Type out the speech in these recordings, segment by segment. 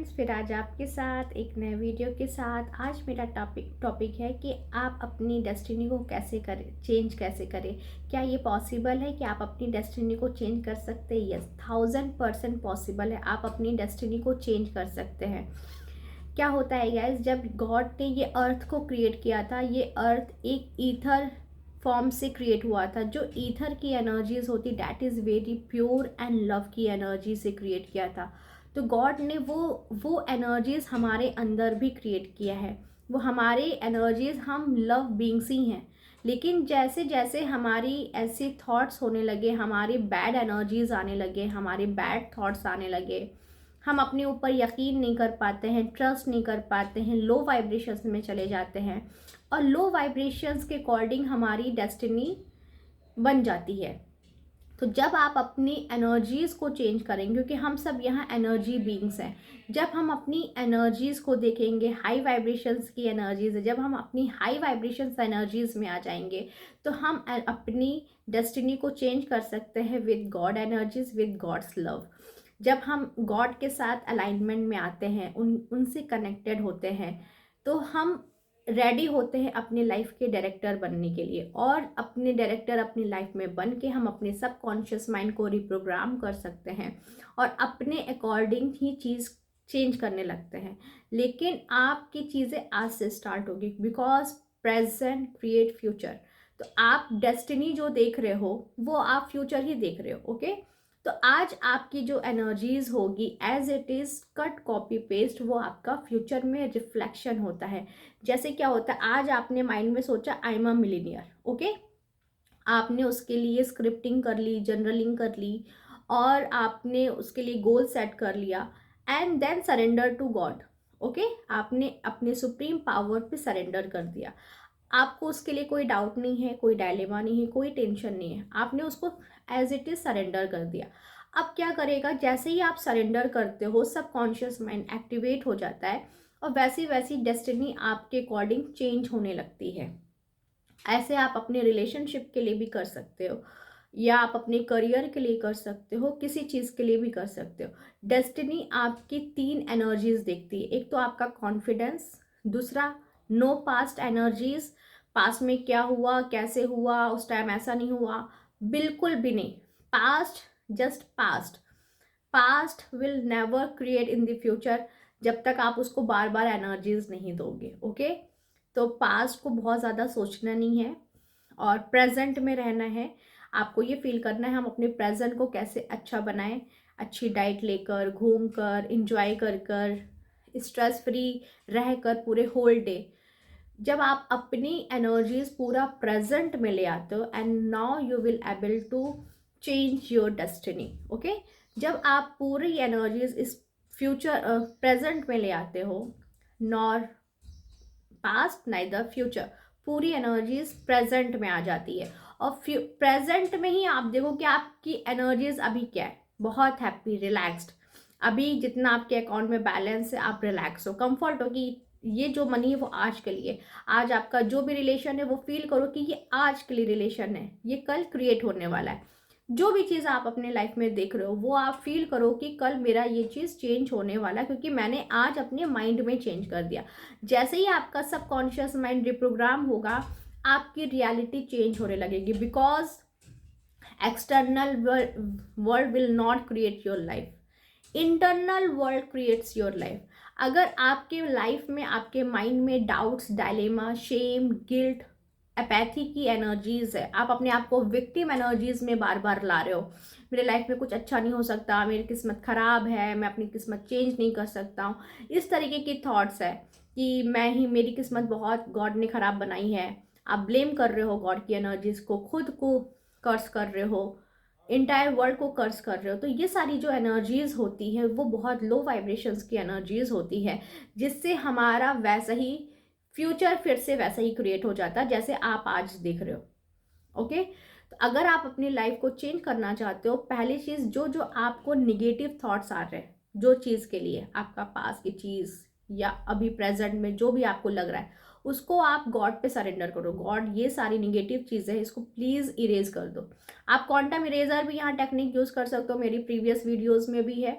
Friends, फिर आज आपके साथ एक नए वीडियो के साथ। आज मेरा टॉपिक है कि आप अपनी डेस्टिनी को कैसे करें, चेंज कैसे करें। क्या ये पॉसिबल है कि आप अपनी डेस्टिनी को चेंज कर सकते हैं? यस, 1000% पॉसिबल है। आप अपनी डेस्टिनी को चेंज कर सकते हैं। क्या होता है गाइस, जब गॉड ने ये अर्थ को क्रिएट किया था, ये अर्थ एक ईथर फॉर्म से क्रिएट हुआ था। जो ईथर की एनर्जीज होती, that is very pure and love की एनर्जी से क्रिएट किया था। तो गॉड ने वो एनर्जीज हमारे अंदर भी क्रिएट किया है। वो हमारे एनर्जीज, हम लव बींग्स ही हैं। लेकिन जैसे जैसे हमारी ऐसे थॉट्स होने लगे, हमारे बैड एनर्जीज आने लगे, हमारे बैड थॉट्स आने लगे, हम अपने ऊपर यकीन नहीं कर पाते हैं, ट्रस्ट नहीं कर पाते हैं, लो वाइब्रेशंस में चले जाते हैं और लो वाइब्रेशंस के अकॉर्डिंग हमारी डेस्टिनी बन जाती है। तो जब आप अपनी एनर्जीज को चेंज करेंगे, क्योंकि हम सब यहाँ एनर्जी बीइंग्स हैं, जब हम अपनी एनर्जीज को देखेंगे, हाई वाइब्रेशंस की एनर्जीज है, जब हम अपनी हाई वाइब्रेशंस एनर्जीज में आ जाएंगे तो हम अपनी डेस्टिनी को चेंज कर सकते हैं with God energies, with God's love. जब हम गॉड के साथ अलाइनमेंट में आते हैं, उनसे कनेक्टेड होते हैं, तो हम रेडी होते हैं अपने लाइफ के डायरेक्टर बनने के लिए। और अपने डायरेक्टर अपनी लाइफ में बन के हम अपने सबकॉन्शियस माइंड को रिप्रोग्राम कर सकते हैं और अपने अकॉर्डिंग ही चीज़ चेंज करने लगते हैं। लेकिन आपकी चीज़ें आज से स्टार्ट होगी, बिकॉज प्रेजेंट क्रिएट फ्यूचर। तो आप डेस्टिनी जो देख रहे हो वो आप फ्यूचर ही देख रहे हो। ओके, तो आज आपकी जो एनर्जीज होगी, as it is cut copy paste, वो आपका फ्यूचर में रिफ्लेक्शन होता है। जैसे क्या होता है, आज आपने माइंड में सोचा I am a millionaire, okay, आपने उसके लिए स्क्रिप्टिंग कर ली, जनरलिंग कर ली और आपने उसके लिए गोल सेट कर लिया and then surrender to God. Okay, आपने अपने सुप्रीम पावर पे सरेंडर कर दिया। आपको उसके लिए कोई डाउट नहीं है, कोई डायलेमा नहीं है, कोई टेंशन नहीं है, आपने उसको एज इट इज़ सरेंडर कर दिया। अब क्या करेगा, जैसे ही आप सरेंडर करते हो, सबकॉन्शियस माइंड एक्टिवेट हो जाता है और वैसी वैसी डेस्टिनी आपके अकॉर्डिंग चेंज होने लगती है। ऐसे आप अपने रिलेशनशिप के लिए भी कर सकते हो, या आप अपने करियर के लिए कर सकते हो, किसी चीज़ के लिए भी कर सकते हो। डेस्टिनी आपकी 3 एनर्जीज देखती है। एक तो आपका कॉन्फिडेंस, दूसरा नो पास्ट एनर्जीज, पास्ट में क्या हुआ, कैसे हुआ, उस टाइम ऐसा नहीं हुआ, बिल्कुल भी नहीं। Past, just passed. Past will never create in the future जब तक आप उसको बार बार एनर्जीज नहीं दोगे। ओके, तो पास्ट को बहुत ज़्यादा सोचना नहीं है और प्रेजेंट में रहना है। आपको ये फील करना है हम अपने प्रेजेंट को कैसे अच्छा बनाएं, अच्छी डाइट लेकर, घूम कर, इंजॉय कर कर, स्ट्रेस फ्री रह कर पूरे होल डे। जब आप अपनी एनर्जीज पूरा प्रेजेंट में ले आते हो and now you will able to change your destiny. Okay, जब आप पूरी एनर्जीज इस फ्यूचर प्रेजेंट में ले आते हो, नॉर पास्ट नाइदर फ्यूचर, पूरी एनर्जीज प्रेजेंट में आ जाती है। और प्रेजेंट में ही आप देखो कि आपकी एनर्जीज अभी क्या है, बहुत हैप्पी, रिलैक्स्ड। अभी जितना आपके अकाउंट में बैलेंस है, आप रिलैक्स हो, कंफर्ट हो कि ये जो मनी है वो आज के लिए। आज आपका जो भी रिलेशन है वो फील करो कि ये आज के लिए रिलेशन है, ये कल क्रिएट होने वाला है। जो भी चीज़ आप अपने लाइफ में देख रहे हो वो आप फील करो कि कल मेरा ये चीज़ चेंज होने वाला है, क्योंकि मैंने आज अपने माइंड में चेंज कर दिया। जैसे ही आपका सबकॉन्शियस माइंड रिप्रोग्राम होगा, आपकी रियलिटी चेंज होने लगेगी, because external world will not create your life, internal world creates your life. अगर आपके लाइफ में, आपके माइंड में doubts, dilemma, shame, guilt, apathy की एनर्जीज है, आप अपने आप को विक्टिम एनर्जीज में बार बार ला रहे हो, मेरे लाइफ में कुछ अच्छा नहीं हो सकता, मेरी किस्मत खराब है, मैं अपनी किस्मत चेंज नहीं कर सकता हूँ, इस तरीके की थॉट्स है कि मैं ही, मेरी किस्मत बहुत गॉड ने खराब बनाई है। आप ब्लेम कर रहे हो गॉड की एनर्जीज को, खुद को कर्स कर रहे हो, इंटायर वर्ल्ड को कर्स कर रहे हो। तो ये सारी जो एनर्जीज होती है वो बहुत लो वाइब्रेशंस की एनर्जीज होती है, जिससे हमारा वैसा ही फ्यूचर फिर से वैसा ही क्रिएट हो जाता है जैसे आप आज देख रहे हो। ओके, तो अगर आप अपनी लाइफ को चेंज करना चाहते हो, पहली चीज़, जो जो आपको निगेटिव थॉट्स आ रहे हैं, जो चीज़ के लिए, आपका पास की चीज़ या अभी प्रेजेंट में जो भी आपको लग रहा है, उसको आप गॉड पे सरेंडर करो। गॉड, ये सारी निगेटिव चीज़ें हैं, इसको प्लीज़ इरेज कर दो। आप क्वांटम इरेजर भी यहाँ टेक्निक यूज़ कर सकते हो, मेरी प्रीवियस वीडियोज़ में भी है।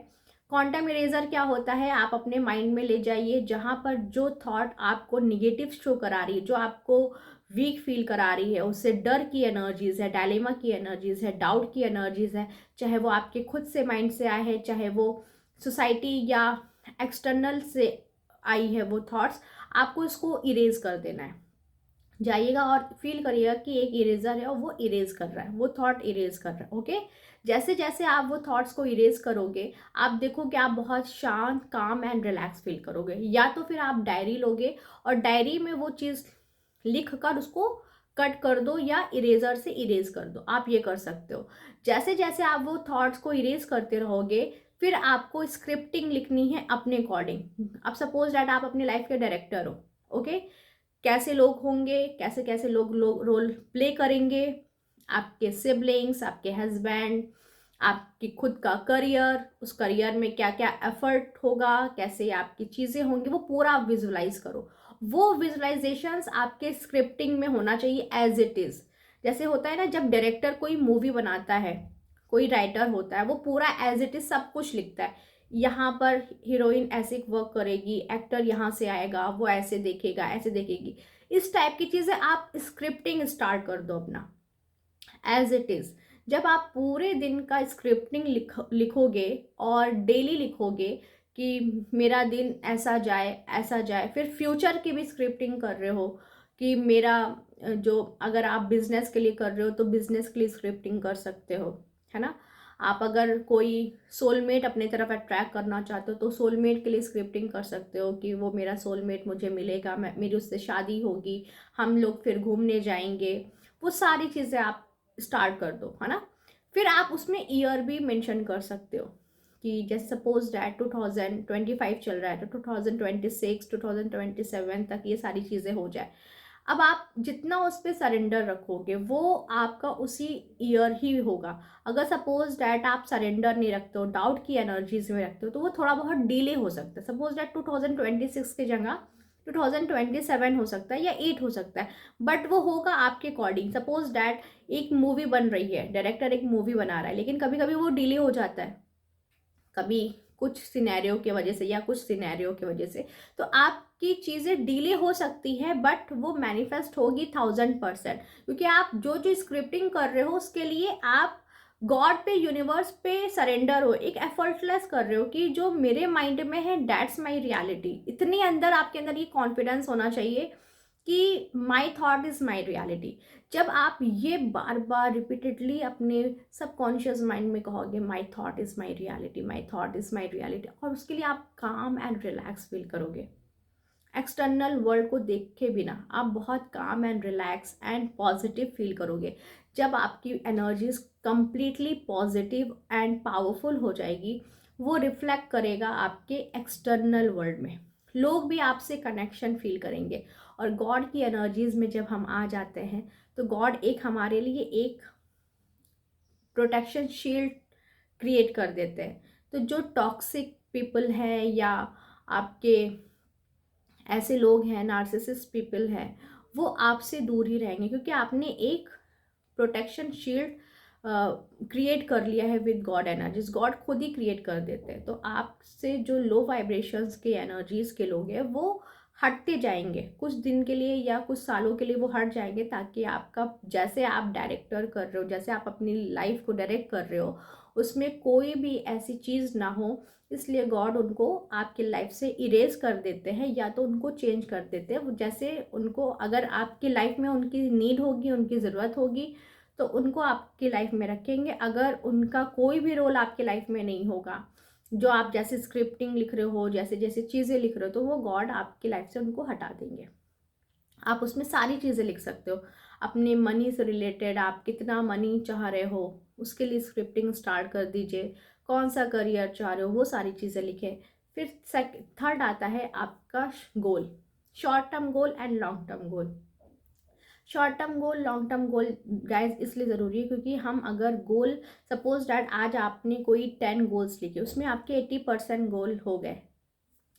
क्वांटम इरेजर क्या होता है, आप अपने माइंड में ले जाइए जहाँ पर जो थॉट आपको निगेटिव शो करा रही है, जो आपको वीक फील करा रही है, उससे डर की एनर्जीज है, डायलेमा की एनर्जीज है, डाउट की एनर्जीज है, चाहे वो आपके खुद से माइंड से आए हैं, चाहे वो सोसाइटी या एक्सटर्नल से आई है वो थॉट्स, आपको इसको इरेज कर देना है। जाइएगा और फील करिएगा कि एक इरेजर है और वो इरेज कर रहा है, वो थॉट इरेज कर रहा है। ओके, जैसे जैसे आप वो थॉट्स को इरेज करोगे, आप देखोगे आप बहुत शांत, काम एंड रिलैक्स फील करोगे। या तो फिर आप डायरी लोगे और डायरी में वो चीज़ लिख कर उसको कट कर दो या इरेजर से इरेज कर दो, आप ये कर सकते हो। जैसे जैसे आप वो थॉट्स को इरेज करते रहोगे, फिर आपको स्क्रिप्टिंग लिखनी है अपने अकॉर्डिंग। अब सपोज डैट आप अपनी लाइफ के डायरेक्टर हो। ओके, कैसे लोग होंगे, कैसे कैसे लोग रोल प्ले करेंगे, आपके सिबलिंग्स, आपके हस्बैंड, आपकी खुद का करियर, उस करियर में क्या क्या एफर्ट होगा, कैसे आपकी चीज़ें होंगी, वो पूरा आप विजुलाइज करो। वो विजुलाइजेशंस आपके स्क्रिप्टिंग में होना चाहिए एज इट इज़। जैसे होता है ना, जब डायरेक्टर कोई मूवी बनाता है, कोई राइटर होता है, वो पूरा एज इट इज़ सब कुछ लिखता है। यहाँ पर हीरोइन ऐसे वर्क करेगी, एक्टर यहाँ से आएगा, वो ऐसे देखेगा, ऐसे देखेगी, इस टाइप की चीज़ें आप स्क्रिप्टिंग स्टार्ट कर दो अपना एज इट इज़। जब आप पूरे दिन का स्क्रिप्टिंग लिखोगे और डेली लिखोगे कि मेरा दिन ऐसा जाए ऐसा जाए, फिर फ्यूचर की भी स्क्रिप्टिंग कर रहे हो कि मेरा जो, अगर आप बिजनेस के लिए कर रहे हो तो बिजनेस के लिए स्क्रिप्टिंग कर सकते हो, है ना। आप अगर कोई सोलमेट अपने तरफ अट्रैक्ट करना चाहते हो तो सोलमेट के लिए स्क्रिप्टिंग कर सकते हो कि वो मेरा सोलमेट मुझे मिलेगा, मैं मेरी उससे शादी होगी, हम लोग फिर घूमने जाएंगे, वो सारी चीज़ें आप स्टार्ट कर दो, है ना। फिर आप उसमें ईयर भी मेंशन कर सकते हो कि जैसे सपोज डैट 2025 चल रहा है तो 2026 2027 तक ये सारी चीज़ें हो जाए। अब आप जितना उस पर सरेंडर रखोगे वो आपका उसी ईयर ही होगा। अगर सपोज डैट आप सरेंडर नहीं रखते हो, डाउट की एनर्जीज में रखते हो, तो वो थोड़ा बहुत डिले हो सकता है। सपोज डैट 2026 की जगह 2027 हो सकता है या 8 हो सकता है, बट वो होगा आपके अकॉर्डिंग। सपोज डैट एक मूवी बन रही है, डायरेक्टर एक मूवी बना रहा है, लेकिन कभी कभी वो डिले हो जाता है, कभी कुछ सिनेरियो की वजह से या कुछ सिनेरियो की वजह से, तो आपकी चीज़ें डिले हो सकती है, बट वो मैनिफेस्ट होगी 1000%। क्योंकि आप जो जो स्क्रिप्टिंग कर रहे हो उसके लिए आप गॉड पे, यूनिवर्स पे सरेंडर हो, एक एफर्टलेस कर रहे हो कि जो मेरे माइंड में है दैट्स माई रियलिटी। इतनी अंदर आपके अंदर ये कॉन्फिडेंस होना चाहिए कि my thought is my reality. जब आप ये बार बार रिपीटेडली अपने सबकॉन्शियस माइंड में कहोगे my thought is my reality, my thought is my reality, और उसके लिए आप काम एंड रिलैक्स फील करोगे। एक्सटर्नल वर्ल्ड को देखे बिना आप बहुत काम and relax and positive feel करोगे। जब आपकी energies completely positive and powerful हो जाएगी, वो रिफ्लेक्ट करेगा आपके एक्सटर्नल वर्ल्ड में। लोग भी आपसे कनेक्शन फील करेंगे। और गॉड की एनर्जीज में जब हम आ जाते हैं तो गॉड एक हमारे लिए एक प्रोटेक्शन शील्ड क्रिएट कर देते हैं। तो जो टॉक्सिक पीपल है या आपके ऐसे लोग हैं, नार्सिसिस्ट पीपल हैं, वो आपसे दूर ही रहेंगे, क्योंकि आपने एक प्रोटेक्शन शील्ड क्रिएट कर लिया है विद गॉड एनर्जीज। गॉड खुद ही क्रिएट कर देते हैं। तो आपसे जो लो वाइब्रेशंस के एनर्जीज के लोग हैं वो हटते जाएंगे, कुछ दिन के लिए या कुछ सालों के लिए वो हट जाएंगे, ताकि आपका, जैसे आप डायरेक्टर कर रहे हो, जैसे आप अपनी लाइफ को डायरेक्ट कर रहे हो, उसमें कोई भी ऐसी चीज़ ना हो। इसलिए गॉड उनको आपकी लाइफ से इरेज कर देते हैं या तो उनको चेंज कर देते हैं। जैसे उनको, अगर आपकी लाइफ में उनकी नीड होगी, उनकी ज़रूरत होगी, तो उनको आपकी लाइफ में रखेंगे। अगर उनका कोई भी रोल आपकी लाइफ में नहीं होगा, जो आप जैसे स्क्रिप्टिंग लिख रहे हो, जैसे जैसे चीज़ें लिख रहे हो, तो वो गॉड आपकी लाइफ से उनको हटा देंगे। आप उसमें सारी चीज़ें लिख सकते हो, अपने मनी से रिलेटेड, आप कितना मनी चाह रहे हो उसके लिए स्क्रिप्टिंग स्टार्ट कर दीजिए, कौन सा करियर चाह रहे हो वो सारी चीज़ें लिखें। फिर थर्ड आता है आपका goal, short term goal and long term goal. Short term goal, long term goal guys इसलिए ज़रूरी है क्योंकि हम अगर गोल, सपोज डैट आज आपने कोई 10 गोल्स लिखे, उसमें आपके 80% गोल हो गए,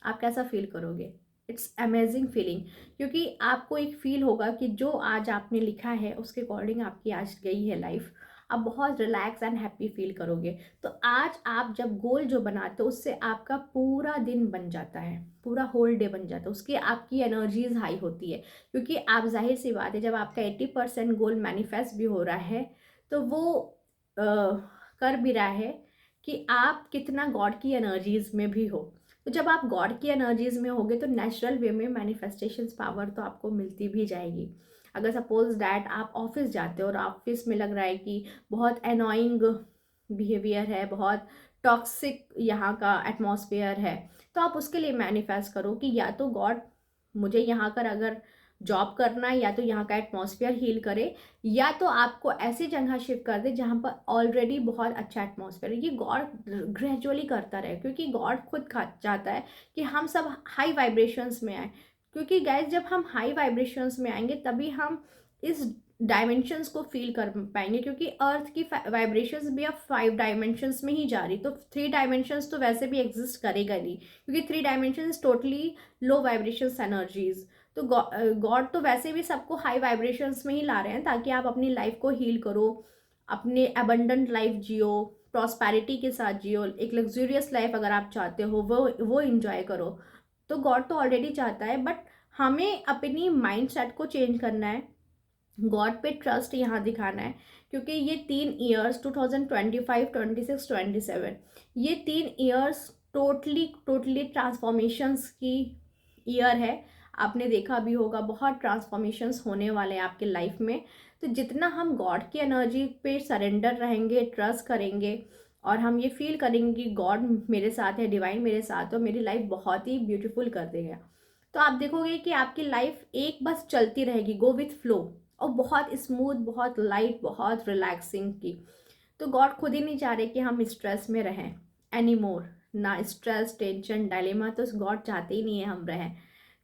आप कैसा फील करोगे? इट्स अमेजिंग फीलिंग, क्योंकि आपको एक फील होगा कि जो आज आपने लिखा है उसके अकॉर्डिंग आपकी आज गई है लाइफ। आप बहुत रिलैक्स एंड हैप्पी फील करोगे। तो आज आप जब गोल जो बनाते हो उससे आपका पूरा दिन बन जाता है, पूरा होल डे बन जाता है, उसकी आपकी एनर्जीज हाई होती है। क्योंकि आप, जाहिर सी बात है, जब आपका 80% गोल मैनिफेस्ट भी हो रहा है तो वो कर भी रहा है कि आप कितना गॉड की एनर्जीज में भी हो। तो जब आप गॉड की एनर्जीज में होगे तो नेचुरल वे में मैनिफेस्टेशंस पावर तो आपको मिलती भी जाएगी। अगर सपोज डैट आप ऑफिस जाते हो और ऑफिस में लग रहा है कि बहुत एनोइंग बिहेवियर है, बहुत टॉक्सिक यहाँ का एटमॉस्फेयर है, तो आप उसके लिए मैनिफेस्ट करो कि या तो गॉड मुझे यहाँ कर अगर जॉब करना है, या तो यहाँ का एटमॉस्फेयर हील करे, या तो आपको ऐसी जगह शिफ्ट कर दे जहाँ पर ऑलरेडी बहुत अच्छा एटमॉस्फेयर है। ये गॉड ग्रेजुअली करता रहे, क्योंकि गॉड खुद चाहता है कि हम सब हाई वाइब्रेशंस में आए। क्योंकि गाइज जब हम हाई वाइब्रेशंस में आएंगे तभी हम इस डायमेंशंस को फील कर पाएंगे, क्योंकि अर्थ की वाइब्रेशंस भी अब 5 डायमेंशंस में ही जा रही, तो 3 डायमेंशंस तो वैसे भी एग्जिस्ट करेगा नहीं, क्योंकि 3 डायमेंशंस टोटली लो वाइब्रेशंस एनर्जीज। तो गॉड तो वैसे भी सबको हाई वाइब्रेशंस में ही ला रहे हैं ताकि आप अपनी लाइफ को हील करो, अपने अबंडेंट लाइफ जियो, प्रॉस्पेरिटी के साथ जियो, एक लग्जूरियस लाइफ अगर आप चाहते हो वो इंजॉय करो। तो गॉड तो ऑलरेडी चाहता है, बट हमें अपनी माइंड सेट को चेंज करना है, गॉड पे ट्रस्ट यहाँ दिखाना है। क्योंकि ये 3 ईयर्स 2025, 26, 27, ये 3 ईयर्स टोटली ट्रांसफॉर्मेशंस की ईयर है। आपने देखा भी होगा बहुत ट्रांसफॉर्मेशंस होने वाले हैं आपके लाइफ में। तो जितना हम गॉड की एनर्जी पे सरेंडर रहेंगे, ट्रस्ट करेंगे, और हम ये फील करेंगे कि गॉड मेरे साथ है, डिवाइन मेरे साथ है, मेरी लाइफ बहुत ही ब्यूटीफुल कर देगा, तो आप देखोगे कि आपकी लाइफ एक बस चलती रहेगी, गो विथ फ्लो, और बहुत स्मूथ, बहुत लाइट, बहुत रिलैक्सिंग की। तो गॉड खुद ही नहीं चाह रहे कि हम स्ट्रेस में रहें एनी मोर, ना स्ट्रेस, टेंशन, डायलेमा, तो गॉड चाहते ही नहीं है हम रहें।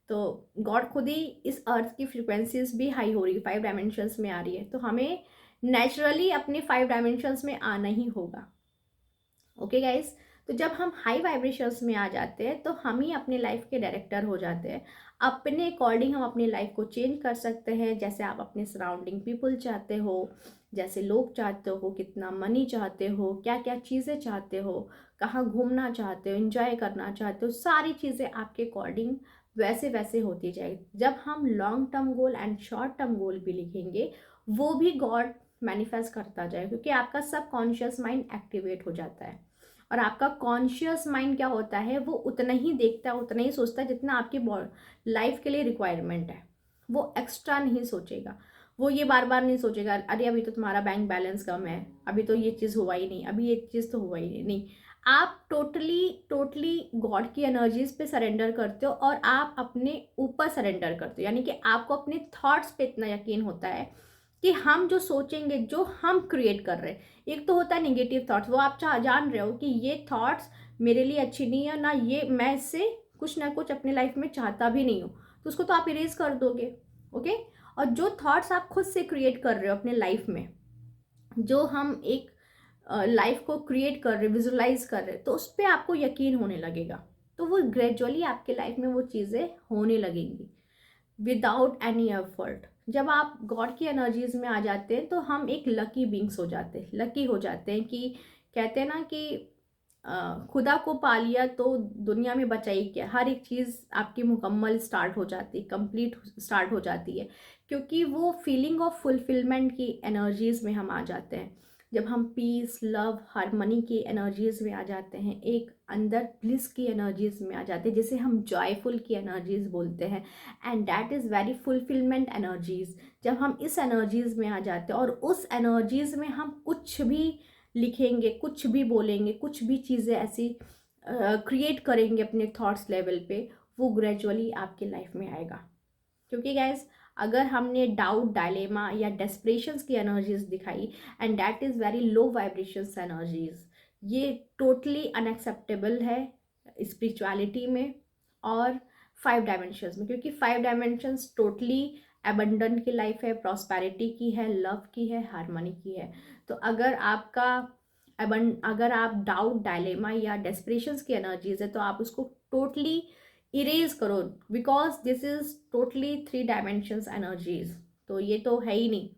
तो गॉड खुद ही इस अर्थ की फ्रिक्वेंसीज भी हाई हो रही है, 5 डायमेंशंस में आ रही है, तो हमें नेचुरली अपने 5 डायमेंशंस में आना ही होगा। ओके गाइज, तो जब हम हाई वाइब्रेशंस में आ जाते हैं तो हम ही अपने लाइफ के डायरेक्टर हो जाते हैं। अपने अकॉर्डिंग हम अपनी लाइफ को चेंज कर सकते हैं, जैसे आप अपने सराउंडिंग पीपल चाहते हो, जैसे लोग चाहते हो, कितना मनी चाहते हो, क्या क्या चीज़ें चाहते हो, कहाँ घूमना चाहते हो, इंजॉय करना चाहते हो, सारी चीज़ें आपके अकॉर्डिंग वैसे वैसे होती जाएगी। जब हम long term goal and short term गोल भी लिखेंगे वो भी गॉड मैनिफेस्ट करता जाए, क्योंकि आपका सब कॉन्शियस माइंड एक्टिवेट हो जाता है। और आपका कॉन्शियस माइंड क्या होता है, वो उतना ही देखता है, उतना ही सोचता है जितना आपकी लाइफ के लिए रिक्वायरमेंट है। वो एक्स्ट्रा नहीं सोचेगा, वो ये बार बार नहीं सोचेगा अरे अभी तो तुम्हारा बैंक बैलेंस कम है, अभी तो ये चीज़ हुआ ही नहीं, अभी ये चीज़ तो हुआ ही नहीं। नहीं, आप टोटली गॉड की एनर्जीज पे सरेंडर करते हो और आप अपने ऊपर सरेंडर करते हो, यानी कि आपको अपने थॉट्स पे इतना यकीन होता है कि हम जो सोचेंगे, जो हम क्रिएट कर रहे हैं, एक तो होता है निगेटिव थॉट्स, वो आप जान रहे हो कि ये थॉट्स मेरे लिए अच्छी नहीं है ना, ये मैं इससे कुछ ना कुछ अपने लाइफ में चाहता भी नहीं हूँ, तो उसको तो आप इरेज कर दोगे। ओके, और जो थॉट्स आप खुद से क्रिएट कर रहे हो अपने लाइफ में, जो हम एक लाइफ को क्रिएट कर रहे, विजुलाइज कर रहे, तो उस पर आपको यकीन होने लगेगा, तो वो ग्रेजुअली आपके लाइफ में वो चीज़ें होने लगेंगी विदाउट एनी एफर्ट। जब आप गॉड की एनर्जीज में आ जाते हैं तो हम एक लकी बींग्स हो जाते हैं, लकी हो जाते हैं, कि कहते हैं ना कि खुदा को पा लिया तो दुनिया में बचा ही क्या, हर एक चीज़ आपकी मुकम्मल स्टार्ट हो जाती है, कंप्लीट स्टार्ट हो जाती है, क्योंकि वो फीलिंग ऑफ फुलफिलमेंट की एनर्जीज में हम आ जाते हैं। जब हम पीस, लव, हारमनी की एनर्जीज में आ जाते हैं, एक अंदर ब्लिस की एनर्जीज में आ जाते हैं, जिसे हम जॉयफुल की एनर्जीज बोलते हैं, and that is very fulfilment energies. जब हम इस एनर्जीज में आ जाते हैं और उस एनर्जीज में हम कुछ भी लिखेंगे, कुछ भी बोलेंगे, कुछ भी चीज़ें ऐसी क्रिएट करेंगे अपने थॉट्स लेवल पे, वो ग्रेजुअली आपके लाइफ में आएगा। क्योंकि गैस अगर हमने डाउट, डायलेमा या डेस्परेशंस की एनर्जीज दिखाई, and that is very low vibrations energies, ये टोटली अनएक्सेप्टेबल है स्पिरिचुअलिटी में और 5 डायमेंशंस में, क्योंकि 5 डायमेंशंस टोटली एबंडेंट की लाइफ है, प्रॉस्पेरिटी की है, लव की है, हारमोनी की है। तो अगर आप डाउट, डायलेमा या डेस्परेशंस की एनर्जीज है तो आप उसको टोटली इरेज करो, because this is totally 3 dimensions energies, तो ये तो है ही नहीं।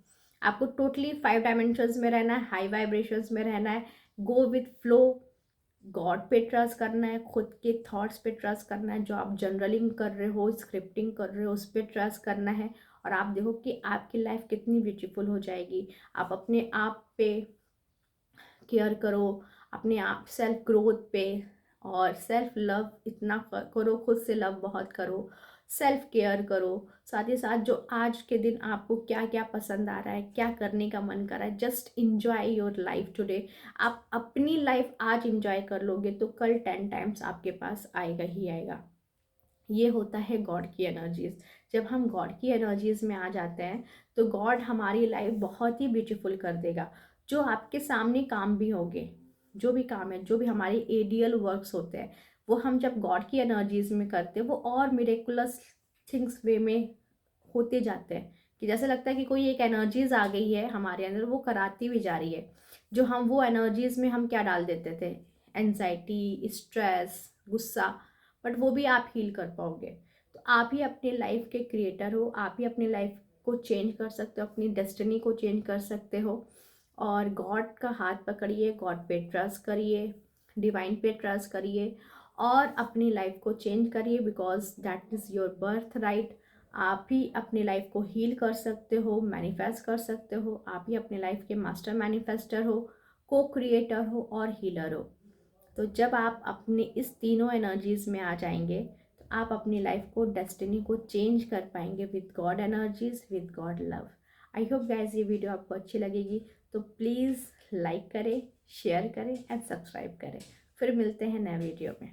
आपको टोटली 5 डायमेंशंस में रहना है, हाई वाइब्रेशंस में रहना है, गो विथ फ्लो, गॉड पे ट्रस्ट करना है, खुद के थॉट्स पे ट्रस्ट करना है, जो आप जर्नलिंग कर रहे हो, स्क्रिप्टिंग कर रहे हो, उस पर ट्रस्ट करना है। और आप देखो कि आपकी लाइफ कितनी ब्यूटीफुल हो जाएगी। आप अपने आप पे केयर करो, अपने आप सेल्फ ग्रोथ पे, और सेल्फ लव इतना करो, खुद से लव बहुत करो, सेल्फ केयर करो। साथ ही साथ जो आज के दिन आपको क्या क्या पसंद आ रहा है, क्या करने का मन कर रहा है, just enjoy your life today. आप अपनी लाइफ आज इंजॉय कर लोगे तो कल 10 टाइम्स आपके पास आएगा ही आएगा। ये होता है गॉड की एनर्जीज। जब हम गॉड की एनर्जीज में आ जाते हैं तो गॉड हमारी लाइफ बहुत ही ब्यूटीफुल कर देगा। जो आपके सामने काम भी होंगे, जो भी काम है, जो भी हमारे एडियल वर्क्स होते हैं, वो हम जब गॉड की एनर्जीज में करते हैं वो और मिरेकुलस थिंग्स वे में होते जाते हैं। कि जैसे लगता है कि कोई एक एनर्जीज आ गई है हमारे अंदर, वो कराती भी जा रही है। जो हम वो एनर्जीज में हम क्या डाल देते थे, एंजाइटी, स्ट्रेस, गुस्सा, बट वो भी आप हील कर पाओगे। तो आप ही अपनी लाइफ के क्रिएटर हो, आप ही अपनी लाइफ को चेंज कर सकते हो, अपनी डेस्टिनी को चेंज कर सकते हो। और गॉड का हाथ पकड़िए, गॉड पे ट्रस्ट करिए, डिवाइन पे ट्रस्ट करिए, और अपनी लाइफ को चेंज करिए, because that is your birth right. आप ही अपनी लाइफ को हील कर सकते हो, मैनिफेस्ट कर सकते हो। आप ही अपनी लाइफ के मास्टर मैनिफेस्टर हो, को क्रिएटर हो और हीलर हो। तो जब आप अपने इस तीनों एनर्जीज में आ जाएंगे तो आप अपनी लाइफ को, डेस्टिनी को चेंज कर पाएंगे with God energies, with God love. I hope guys ये वीडियो आपको अच्छी लगेगी, तो प्लीज़ लाइक करें, शेयर करें एंड सब्सक्राइब करें। फिर मिलते हैं नए वीडियो में।